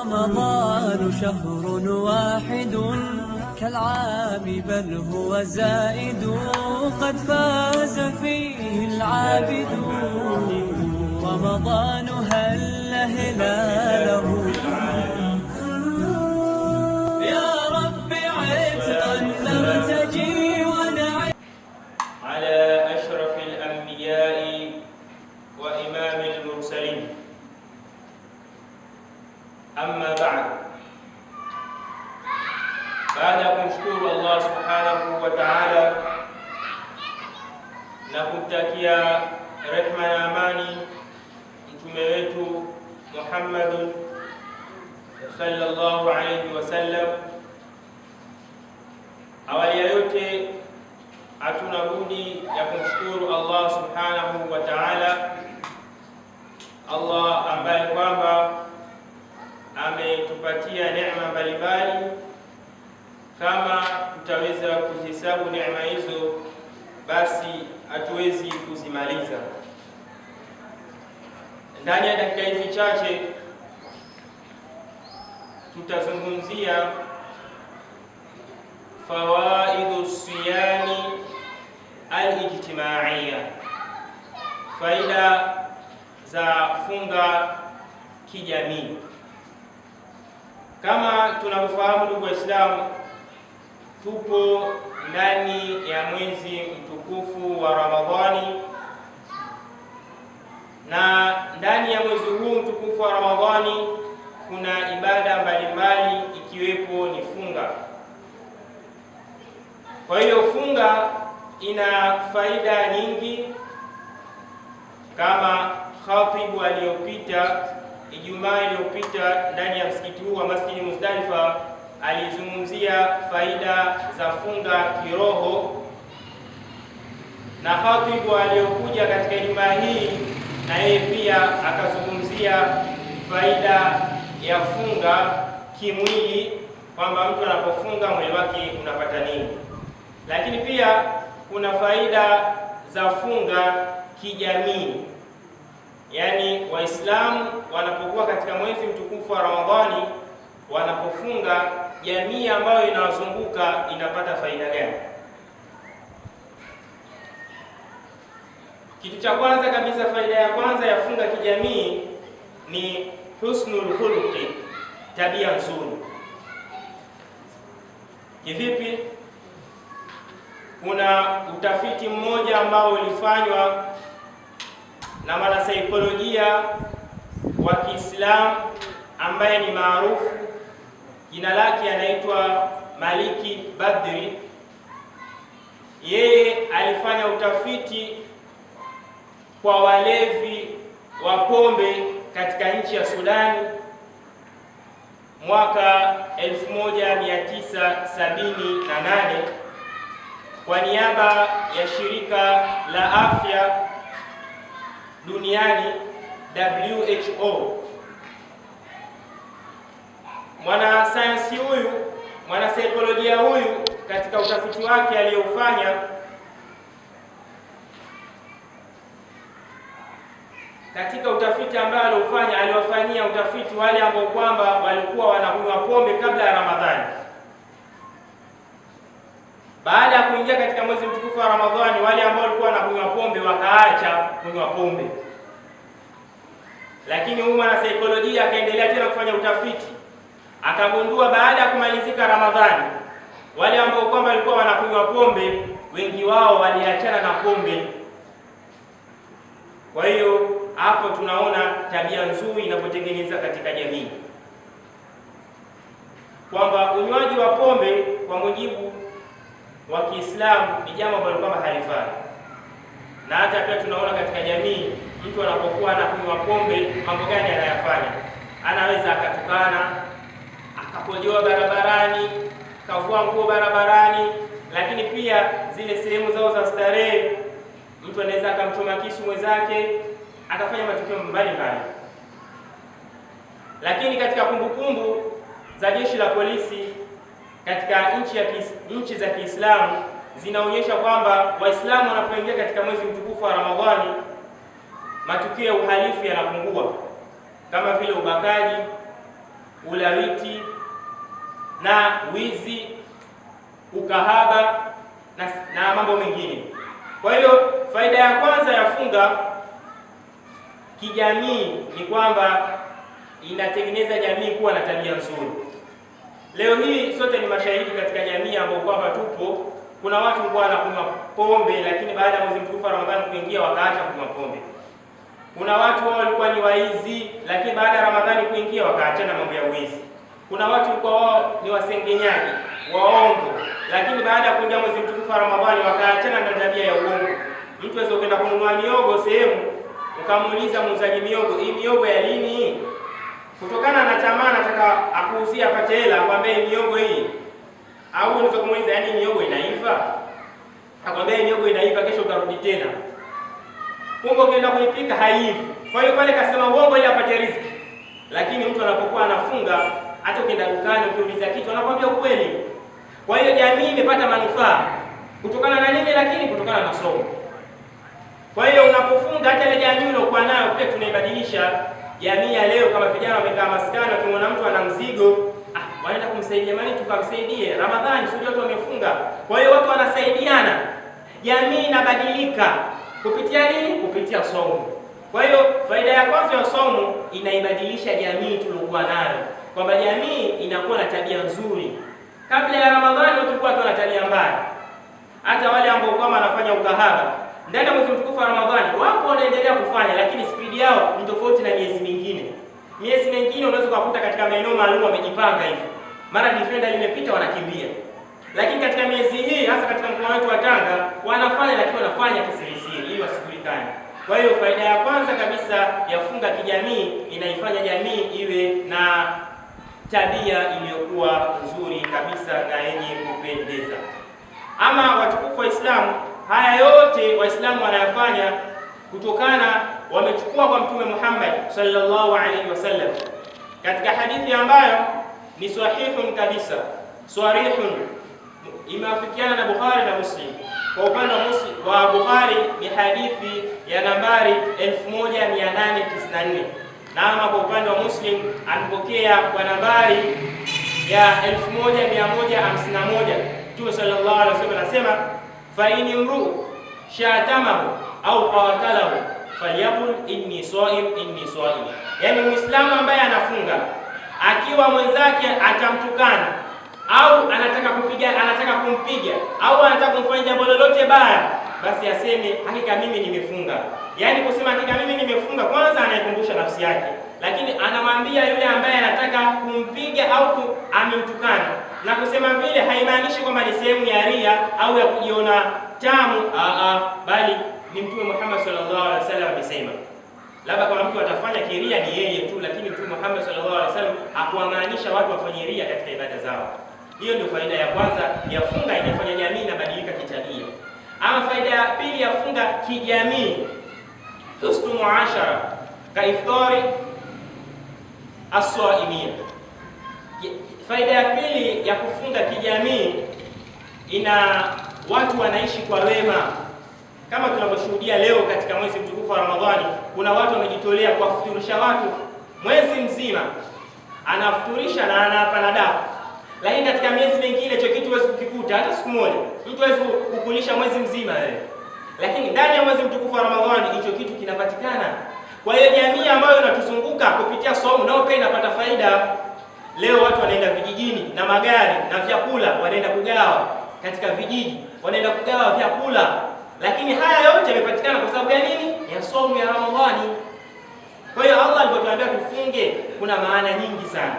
رمضان شهر واحد كالعام بل هو زائد، قد فاز فيه العابدون. رمضان هل هلاله يا رب عتقا نرتجي ونعي على أشرف الأنبياء وإمام المرسلين. أما بعد، baada ya kumshukuru Allah subhanahu wa ta'ala na kumtakia rehma na amani mtume wetu Muhammad sallallahu alayhi wasallam, awali ya yote hatuna budi ya kumshukuru Allah subhanahu wa ta'ala, Allah ambaye kwamba ametupatia neema mbalimbali. Kama tutaweza kuhesabu neema hizo, basi hatuwezi kuzimaliza. Ndani ya dakika hizi chache tutazungumzia fawaidu siyami al-ijtimaiya, faida za funga kijamii. Kama tunavyofahamu ndugu Waislamu, tupo ndani ya mwezi mtukufu wa Ramadhani, na ndani ya mwezi huu mtukufu wa Ramadhani kuna ibada mbalimbali ikiwepo ni funga. Kwa hiyo funga ina faida nyingi, kama khatibu aliyopita Ijumaa iliyopita ndani ya msikiti huu wa Masjid Muzdalifa alizungumzia faida za funga kiroho, na khatibu aliyokuja katika Ijumaa hii na yeye pia akazungumzia faida ya funga kimwili, kwamba mtu anapofunga mwili wake unapata nini. Lakini pia kuna faida za funga kijamii, yaani Waislamu wanapokuwa katika mwezi mtukufu wa Ramadhani, wanapofunga, jamii ambayo inawazunguka inapata faida gani? Kitu cha kwanza kabisa, faida ya kwanza ya funga kijamii ni husnul khuluqi, tabia nzuri. Kivipi? Kuna utafiti mmoja ambao ulifanywa na mwanasaikolojia wa Kiislamu ambaye ni maarufu, jina lake anaitwa Maliki Badri. Yeye alifanya utafiti kwa walevi wa pombe katika nchi ya Sudani mwaka 1978 kwa niaba ya shirika la afya duniani WHO. Mwanasayansi huyu, mwanasaikolojia huyu, katika utafiti wake aliofanya, aliwafanyia utafiti wale ambao kwamba walikuwa wanakunywa pombe kabla ya Ramadhani. Baada ya kuingia katika mwezi mtukufu wa Ramadhani, wale ambao walikuwa wanakunywa pombe wakaacha kunywa pombe. Lakini huyu mwanasaikolojia akaendelea tena kufanya utafiti, akagundua baada ya kumalizika Ramadhani, wale ambao kwamba walikuwa wanakunywa pombe, wengi wao waliachana na pombe. Kwa hiyo hapo tunaona tabia nzuri inapotengeneza katika jamii, kwamba unywaji wa pombe kwa mujibu wa Kiislamu ni jambo ambalo kwamba halifai. Na hata pia tunaona katika jamii, mtu anapokuwa anakunywa pombe, mambo gani anayafanya? Anaweza akatukana, akakojoa barabarani, kavua nguo barabarani, lakini pia zile sehemu zao za starehe, mtu anaweza akamchoma kisu mwenzake, akafanya matukio mbalimbali. Lakini katika kumbukumbu za jeshi la polisi katika nchi za Kiislamu zinaonyesha kwamba Waislamu wanapoingia katika mwezi mtukufu wa Ramadhani, matukio ya uhalifu yanapungua, kama vile ubakaji, ulawiti na wizi, ukahaba na mambo mengine. Kwa hiyo faida ya kwanza ya funga kijamii ni kwamba inatengeneza jamii kuwa na tabia nzuri. Leo hii sote ni mashahidi katika jamii ambapo kwamba tupo, kuna watu ambao wanakunywa pombe, lakini baada ya mwezi mtukufu wa Ramadhani kuingia wakaacha kunywa pombe. Kuna watu wao walikuwa ni waizi, lakini baada ya Ramadhani kuingia wakaachana mambo ya uizi. Kuna watu walikuwa wao ni wasengenyaji, waongo, lakini baada ya kuingia mwezi mtukufu wa Ramadhani wakaachana na tabia ya uongo. Mtu aweza kwenda kununua miogo sehemu, ukamuuliza muuzaji miogo, hii miogo ya lini? Kutokana na tamaa nataka akuuzie apate hela, akwambie miogo hii. Au unaweza kumuuliza yani miogo inaiva? Akwambie miogo inaiva, kesho utarudi tena. Kumbe ukienda kuipika haivi. Kwa hiyo pale kasema uongo ili apate riziki. Lakini mtu anapokuwa anafunga, hata ukienda dukani ukiuliza kitu anakwambia ukweli. Kwa hiyo jamii imepata manufaa kutokana na nini? Lakini kutokana na somo. Kwa hiyo unapofunga hata ile jamii uliyokuwa nayo pia tunaibadilisha. Jamii ya leo kama vijana wamekaa maskani, wakimwona mtu ana mzigo, wanaenda kumsaidia, mali tukamsaidie. Ramadhani sio watu wamefunga. Kwa hiyo watu wanasaidiana. Jamii inabadilika kupitia nini? Kupitia somo. Kwa hiyo faida ya kwanza ya somo, inaibadilisha jamii tuliyokuwa nayo, kwamba jamii inakuwa na tabia nzuri. Kabla ya Ramadhani watu walikuwa na tabia mbaya. Hata wale ambao kama wanafanya ukahaba ndani ya mwezi mtukufu wa Ramadhani wapo wanaendelea kufanya, lakini spidi yao ni tofauti na miezi mingine. Miezi mingine unaweza kukuta katika maeneo maalum wamejipanga hivi, mara defender limepita wanakimbia. Lakini katika miezi hii, hasa katika mkoa wetu wa Tanga, wanafanya lakini wanafanya kisirisiri ili wasijulikane. Kwa hiyo faida ya kwanza kabisa ya funga kijamii, inaifanya jamii iwe na tabia iliyokuwa nzuri kabisa na yenye kupendeza. Ama watukufu wa Islamu, haya yote Waislamu wanayafanya kutokana wamechukua kwa Mtume Muhammad sallallahu alaihi wasallam katika hadithi ambayo ni sahihun kabisa, sarihun, imeafikiana na Bukhari na Muslim. Kwa upande wa Bukhari ni hadithi ya nambari 1894, na ama kwa upande wa Muslim amepokea kwa nambari ya 1151. Mtume sallallahu alaihi wasallam anasema, fa in imru shatamahu au qatalahu falyaqul inni saim inni saim. Yani Muislamu ambaye anafunga akiwa mwenzake atamtukana au anataka kumpiga au anataka kumfanya jambo lolote baya, basi aseme hakika mimi nimefunga. Yani kusema hakika mimi nimefunga, kwanza anaikumbusha nafsi yake, lakini anamwambia yule ambaye anataka kumpiga au amemtukana. Na kusema vile haimaanishi kwamba ni sehemu ya ria au ya kujiona tamu, bali ni Mtume Muhammad sallallahu alaihi wasallam amesema. Labda kama mtu atafanya kiria ni yeye tu, lakini Mtume Muhammad sallallahu alaihi wasallam hakuwamaanisha watu wafanye ria katika ibada zao. Hiyo ndio faida ya kwanza ya funga, inafanya jamii inabadilika kitabia. Ama faida ya pili ya funga kijamii, husnu muashara ka iftari as-saimin. Faida ya pili ya kufunga kijamii, ina watu wanaishi kwa wema. Kama tunavyoshuhudia leo katika mwezi mtukufu wa Ramadhani, kuna watu wamejitolea kuwafuturisha watu mwezi mzima, anafuturisha na anapa na dawa. Lakini katika miezi mingine hicho kitu huwezi kukikuta hata siku moja. Mtu hawezi kukulisha mwezi mzima wewe. Lakini ndani ya mwezi mtukufu wa Ramadhani hicho kitu kinapatikana. Kwa hiyo jamii ambayo inatuzunguka kupitia somo nao pia inapata faida. Leo watu wanaenda vijijini na magari na vyakula, wanaenda kugawa katika vijiji, wanaenda kugawa vyakula. Lakini haya yote yamepatikana kwa sababu ya nini? Ya somo ya Ramadhani. Kwa hiyo Allah alipotuambia tufunge, kuna maana nyingi sana.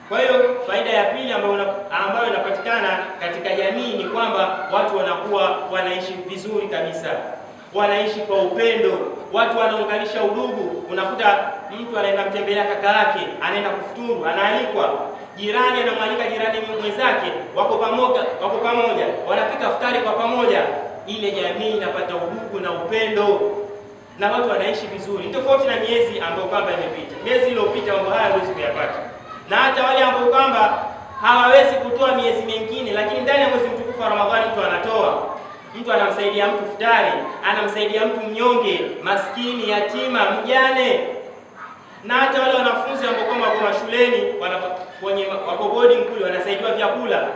Kwa hiyo faida ya pili ambayo inapatikana katika jamii ni kwamba watu wanakuwa wanaishi vizuri kabisa, wanaishi kwa upendo, watu wanaunganisha udugu. Unakuta mtu anaenda mtembelea kaka yake, anaenda kufuturu, anaalikwa, jirani anamwalika jirani mwenzake, wako pamoja, wanapika futari kwa pamoja. Ile jamii inapata udugu na upendo na watu wanaishi vizuri, tofauti na miezi ambayo kwamba imepita. Miezi iliyopita mambo haya huwezi kuyapata, na hata wale ambao kwamba hawawezi kutoa miezi mingine, lakini ndani ya mwezi mtukufu wa Ramadhani mtu anatoa. Mtu anamsaidia mtu futari, anamsaidia mtu mnyonge, maskini, yatima, mjane. na hata wale wanafunzi ambao kama wako mashuleni wako boarding kule wanasaidiwa vyakula,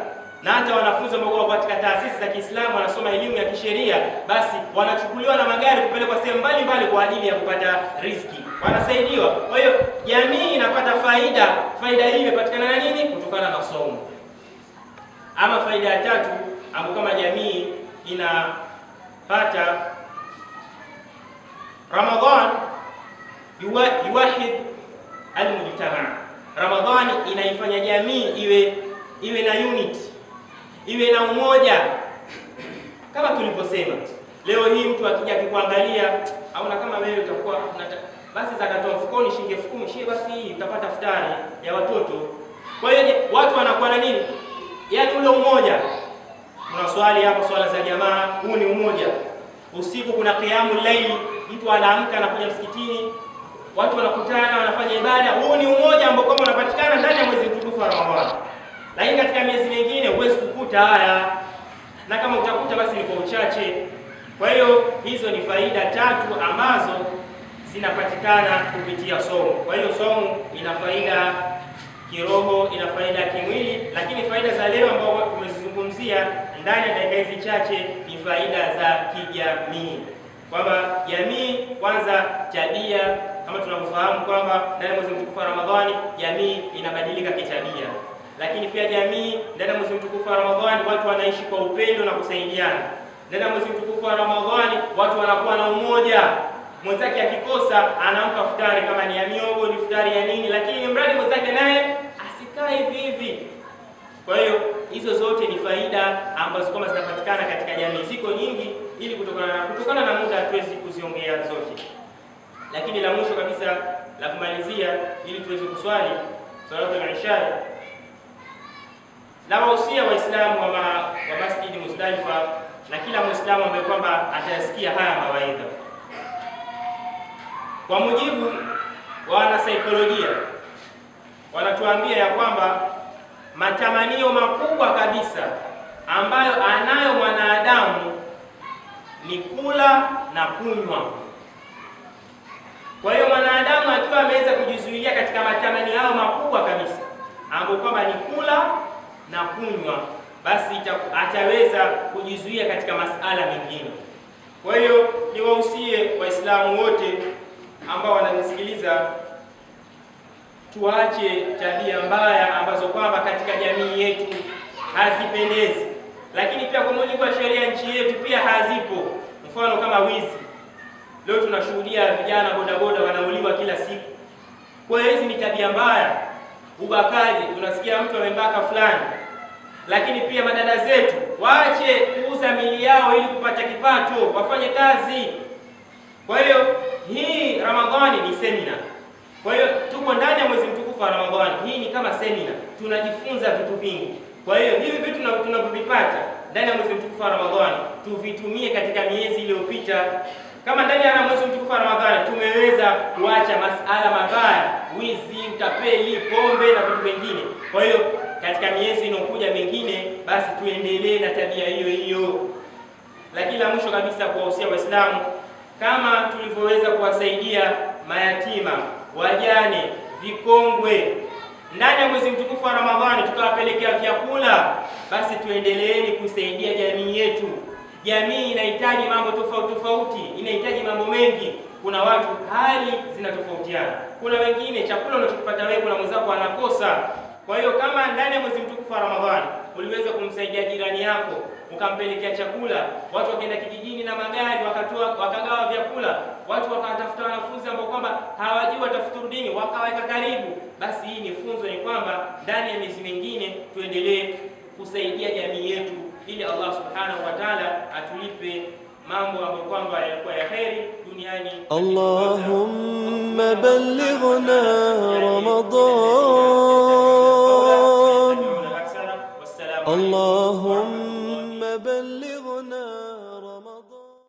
na hata wanafunzi ambao wako katika taasisi za Kiislamu wanasoma elimu ya kisheria, basi wanachukuliwa na magari kupelekwa sehemu mbalimbali kwa ajili ya kupata riziki, wanasaidiwa. Kwa hiyo jamii inapata faida. Faida hii imepatikana na nini? Kutokana na somo. Ama faida ya tatu ambapo kama jamii inapata, Ramadhan yuwahid almujtama. Ramadhani inaifanya jamii iwe na unity, iwe na umoja. Kama tulivyosema, leo hii mtu akija akikuangalia aona kama wewe utakuwa basi zakatoa mfukoni shilingi 10,000, shie basi hii utapata futari ya watoto. Kwa hiyo watu wanakuwa na nini? Yaani ule umoja. Kuna swali hapo, swala za jamaa, huu ni umoja. Usiku kuna qiyamul layl, mtu anaamka anakuja msikitini, watu wanakutana wanafanya ibada. Huu ni umoja ambao kama unapatikana ndani ya mwezi mtukufu wa Ramadhani. Lakini katika miezi mingine huwezi kukuta haya, na kama utakuta basi ni kwa uchache. Kwa hiyo hizo ni faida tatu ambazo zinapatikana kupitia somo. Kwa hiyo somo ina faida kiroho, ina faida kimwili, lakini faida za leo ambao tumezizungumzia ndani ya dakika hizi chache ni faida za kijamii. Kwamba jamii kwanza, tabia kama tunavyofahamu kwamba ndani ya mwezi mtukufu wa Ramadhani jamii inabadilika kitabia. Lakini pia jamii ndani ya mwezi mtukufu wa Ramadhani watu wanaishi kwa upendo na kusaidiana. Ndani ya mwezi mtukufu wa Ramadhani watu wanakuwa na umoja. Mwenzake akikosa anampa futari, kama ni ya miogo, ni futari ya nini, lakini mradi mwenzake naye asikae hivi hivi. Kwa hiyo hizo zote ni faida ambazo kama zinapatikana katika jamii. Ziko nyingi, ili kutokana na muda hatuwezi kuziongea zote. Lakini la mwisho kabisa la kumalizia, ili tuweze kuswali salatul isha, na wahusia Waislamu wa Masjid Muzdalifa na kila Muislamu ambaye kwamba atayasikia haya mawaidha. Kwa mujibu wa wanasaikolojia, wanatuambia ya kwamba matamanio makubwa kabisa ambayo anayo mwanadamu ni kula na kunywa. Kwa hiyo mwanadamu akiwa ameweza kujizuilia katika matamanio hayo makubwa kabisa ambayo kwamba ni kula na kunywa, basi ataweza kujizuia katika masala mengine. Kwa hiyo niwahusie Waislamu wote ambao wananisikiliza, tuache tabia mbaya ambazo kwamba katika jamii yetu hazipendezi, lakini pia kwa mujibu wa sheria nchi yetu pia hazipo. Mfano kama wizi. Leo tunashuhudia vijana bodaboda wanauliwa kila siku. Kwa hiyo hizi ni tabia mbaya. Ubakaji, tunasikia mtu amembaka fulani. Lakini pia madada zetu waache kuuza mili yao ili kupata kipato, wafanye kazi. Kwa hiyo hii Ramadhani ni semina. Kwa hiyo tuko ndani ya mwezi mtukufu wa Ramadhani. Hii ni kama semina. Tunajifunza vitu vingi. Kwa hiyo hivi vitu tunavyovipata ndani ya mwezi mtukufu wa Ramadhani tuvitumie katika miezi iliyopita. Kama ndani ya mwezi mtukufu wa Ramadhani tumeweza kuacha masala mabaya, wizi, utapeli, pombe na vitu vingine. Kwa hiyo katika miezi inayokuja mingine basi tuendelee na tabia hiyo hiyo. Lakini la mwisho kabisa kuwahusia Waislamu, kama tulivyoweza kuwasaidia mayatima, wajane, vikongwe ndani ya mwezi mtukufu wa Ramadhani tukawapelekea vyakula, basi tuendeleeni kusaidia jamii yetu. Jamii inahitaji mambo tofauti tofauti, inahitaji mambo mengi. Kuna watu hali zinatofautiana. Kuna wengine chakula unachopata wewe kuna mwenzako anakosa. Kwa hiyo kama ndani ya mwezi mtukufu wa Ramadhani uliweza kumsaidia jirani yako, ukampelekea chakula, watu wakaenda kijijini na magari wakagawa vyakula, watu wakatafuta wanafunzi ambao kwamba hawajui watafuturu dini wakaweka karibu, basi hii ni funzo ni kwamba ndani ya miezi mingine tuendelee kusaidia jamii yetu ili Allah subhanahu wa ta'ala atulipe mambo ambayo kwamba yalikuwa ya kheri duniani. Allahumma ballighna Ramadan